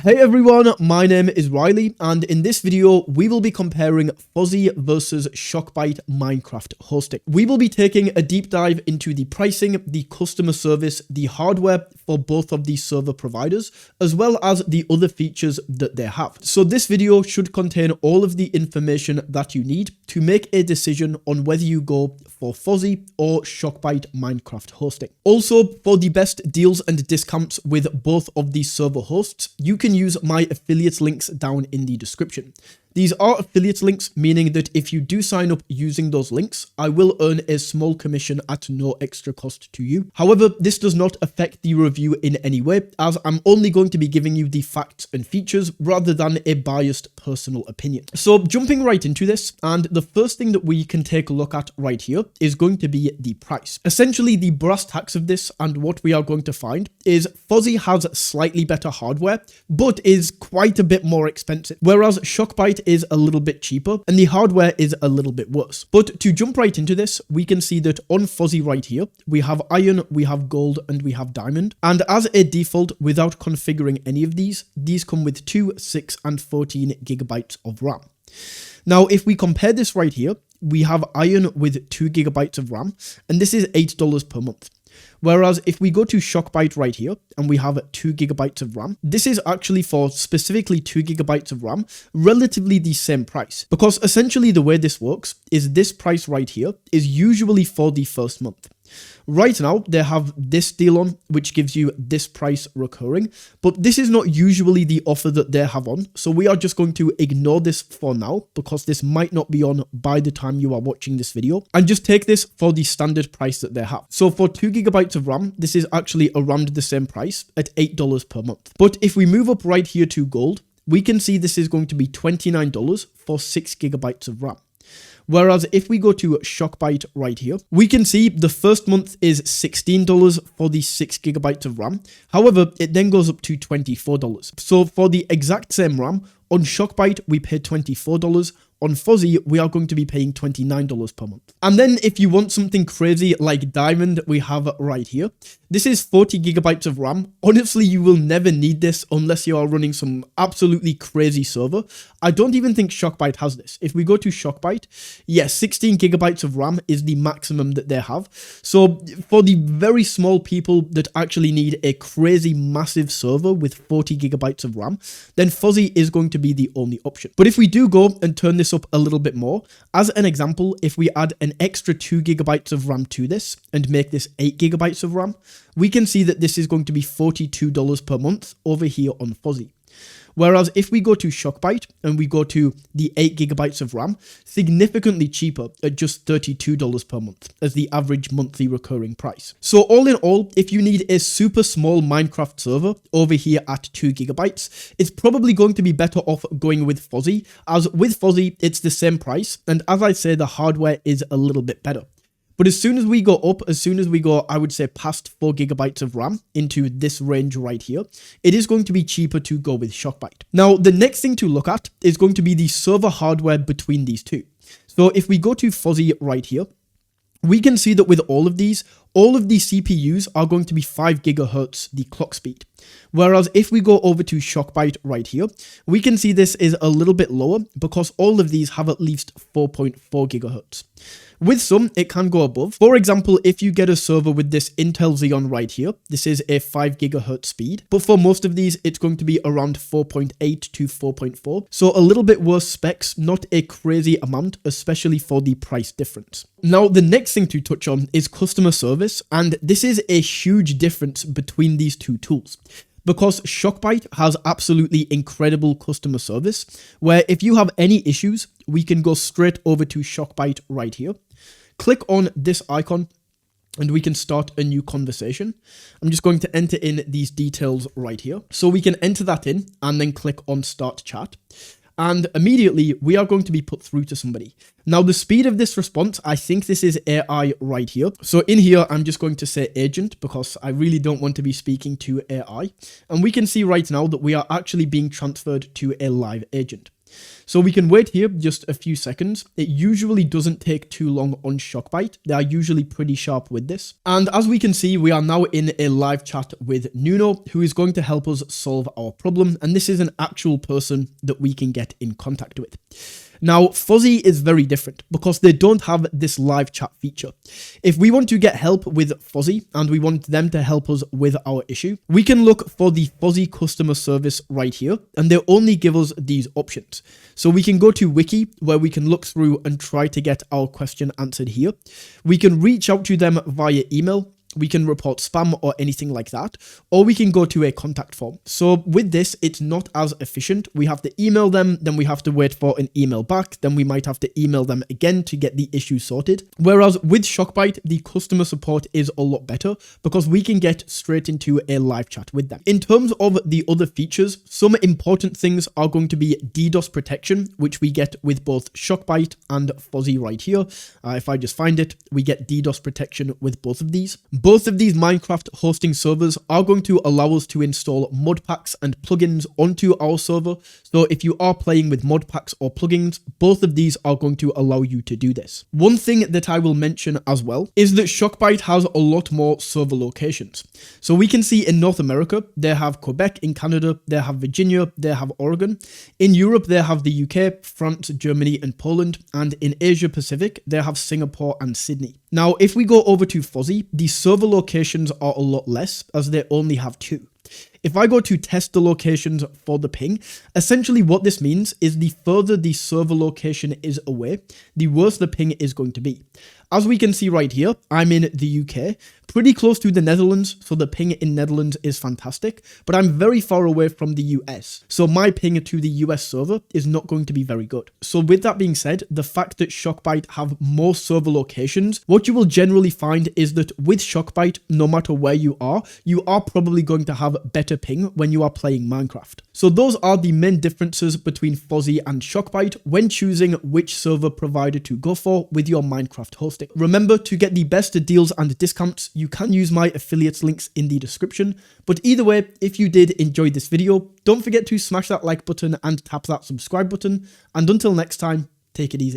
Hey everyone, my name is Riley, and in this video, we will be comparing Fozzy versus Shockbyte Minecraft hosting. We will be taking a deep dive into the pricing, the customer service, the hardware for both of these server providers, as well as the other features that they have. So this video should contain all of the information that you need to make a decision on whether you go for Fozzy or Shockbyte Minecraft hosting. Also, for the best deals and discounts with both of these server hosts, you can use my affiliate links down in the description. These are affiliate links, meaning that if you do sign up using those links, I will earn a small commission at no extra cost to you. However, this does not affect the review in any way, as I'm only going to be giving you the facts and features rather than a biased personal opinion. So jumping right into this, and the first thing that we can take a look at right here is going to be the price. Essentially, the brass tacks of this and what we are going to find is Fozzy has slightly better hardware, but is quite a bit more expensive, whereas Shockbyte is a little bit cheaper and the hardware is a little bit worse. But to jump right into this, we can see that on Fozzy right here, we have iron, we have gold, and we have diamond. And as a default, without configuring any of these come with 2, 6, and 14 gigabytes of RAM. Now, if we compare this right here, we have iron with 2 gigabytes of RAM, and this is $8 per month. Whereas if we go to Shockbyte right here and we have 2 gigabytes of RAM, this is actually for specifically 2 gigabytes of RAM, relatively the same price. Because essentially the way this works is this price right here is usually for the first month. Right now, they have this deal on, which gives you this price recurring, but this is not usually the offer that they have on, so we are just going to ignore this for now, because this might not be on by the time you are watching this video, and just take this for the standard price that they have. So for 2 gigabytes of RAM, this is actually around the same price at $8 per month. But if we move up right here to gold, we can see this is going to be $29 for 6 gigabytes of RAM. Whereas if we go to Shockbyte right here, we can see the first month is $16 for the 6 gigabytes of RAM. However, it then goes up to $24. So for the exact same RAM, on Shockbyte, we pay $24. On Fozzy, we are going to be paying $29 per month. And then if you want something crazy like Diamond, we have right here. This is 40 gigabytes of RAM. Honestly, you will never need this unless you are running some absolutely crazy server. I don't even think Shockbyte has this. If we go to Shockbyte, yes, 16 gigabytes of RAM is the maximum that they have. So for the very small people that actually need a crazy massive server with 40 gigabytes of RAM, then Fozzy is going to be the only option. But if we do go and turn this up a little bit more, as an example, if we add an extra 2 gigabytes of RAM to this and make this 8 gigabytes of RAM, we can see that this is going to be $42 per month over here on Fozzy. Whereas if we go to Shockbyte and we go to the 8 gigabytes of RAM, significantly cheaper at just $32 per month as the average monthly recurring price. So all in all, if you need a super small Minecraft server over here at 2 gigabytes, it's probably going to be better off going with Fozzy, as with Fozzy, it's the same price. And as I say, the hardware is a little bit better. But as soon as we go up, I would say past 4 gigabytes of RAM into this range right here, it is going to be cheaper to go with Shockbyte. Now, the next thing to look at is going to be the server hardware between these two. So if we go to Fozzy right here, we can see that with all of these CPUs are going to be 5 gigahertz, the clock speed. Whereas if we go over to Shockbyte right here, we can see this is a little bit lower because all of these have at least 4.4 gigahertz. With some, it can go above. For example, if you get a server with this Intel Xeon right here, this is a 5 gigahertz speed. But for most of these, it's going to be around 4.8 to 4.4. So a little bit worse specs, not a crazy amount, especially for the price difference. Now, the next thing to touch on is customer service. And this is a huge difference between these two tools. Because Shockbyte has absolutely incredible customer service, where if you have any issues, we can go straight over to Shockbyte right here. Click on this icon and we can start a new conversation. I'm just going to enter in these details right here. So we can enter that in and then click on start chat. And immediately we are going to be put through to somebody. Now the speed of this response, I think this is AI right here. So in here, I'm just going to say agent because I really don't want to be speaking to AI. And we can see right now that we are actually being transferred to a live agent. So we can wait here just a few seconds. It usually doesn't take too long on Shockbyte. They are usually pretty sharp with this. And as we can see, we are now in a live chat with Nuno, who is going to help us solve our problem. And this is an actual person that we can get in contact with. Now, Fozzy is very different because they don't have this live chat feature. If we want to get help with Fozzy and we want them to help us with our issue, we can look for the Fozzy customer service right here, and they only give us these options. So we can go to Wiki, where we can look through and try to get our question answered here. We can reach out to them via email. We can report spam or anything like that, or we can go to a contact form. So with this, it's not as efficient. We have to email them, then we have to wait for an email back, then we might have to email them again to get the issue sorted. Whereas with Shockbyte, the customer support is a lot better because we can get straight into a live chat with them. In terms of the other features, some important things are going to be DDoS protection, which we get with both Shockbyte and Fozzy right here. If I just find it, we get DDoS protection with both of these. Both of these Minecraft hosting servers are going to allow us to install mod packs and plugins onto our server. So if you are playing with mod packs or plugins, both of these are going to allow you to do this. One thing that I will mention as well is that Shockbyte has a lot more server locations. So we can see in North America, they have Quebec, in Canada, they have Virginia, they have Oregon. In Europe, they have the UK, France, Germany, and Poland. And in Asia Pacific, they have Singapore and Sydney. Now, if we go over to Fozzy, the server locations are a lot less as they only have 2. If I go to test the locations for the ping, essentially what this means is the further the server location is away, the worse the ping is going to be. As we can see right here, I'm in the UK, pretty close to the Netherlands, so the ping in Netherlands is fantastic, but I'm very far away from the US, so my ping to the US server is not going to be very good. So with that being said, the fact that Shockbyte have more server locations, what you will generally find is that with Shockbyte, no matter where you are probably going to have better ping when you are playing Minecraft. So those are the main differences between Fozzy and Shockbyte when choosing which server provider to go for with your Minecraft hosting. Remember, to get the best deals and discounts, you can use my affiliate links in the description. But either way, if you did enjoy this video, don't forget to smash that like button and tap that subscribe button. And until next time, take it easy.